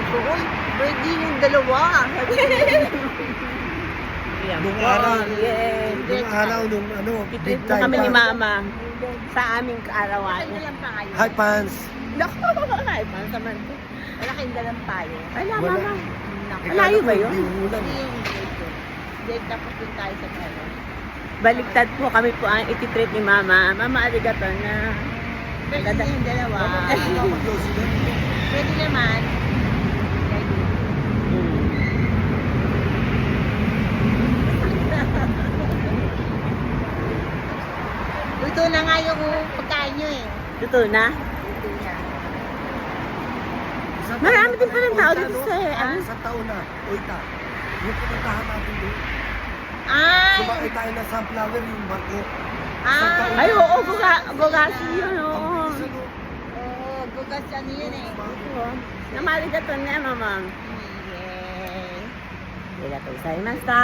So, uy, pwede yung dalawa. Nung araw, Yes. nung araw, nung ano, big Trip na time kami ni pa. Mama sa aming kaarawan. Malaki dalang payo. High pants. Naku, ay, paano naman to? Malaking dalang payo. Wala, Wala. Mama. Naku. Malayo ba yun? Hindi umulan. Hindi yung dito. Dahil tapos doon tayo sa ano. Baliktad po kami po ang ititrip ni Mama. Mama, arigato na. Pwede na yung dalawa. Mag-close din. Pwede naman. Luto na nga yung pagkain nyo eh. Luto na? Luto na. Isang Marami taon din pa na ng tao Oita, dito no? sa, ano? Isang taon na, Oita. Yung pumuntahan natin doon. Ay! Sumakay tayo ng sunflower yung barko. Ay! Ay, oo, bugasi yun, oo. Oo, gugas yan yun eh. Namarigato na, Mama. Yay! Arigato gozaimashita.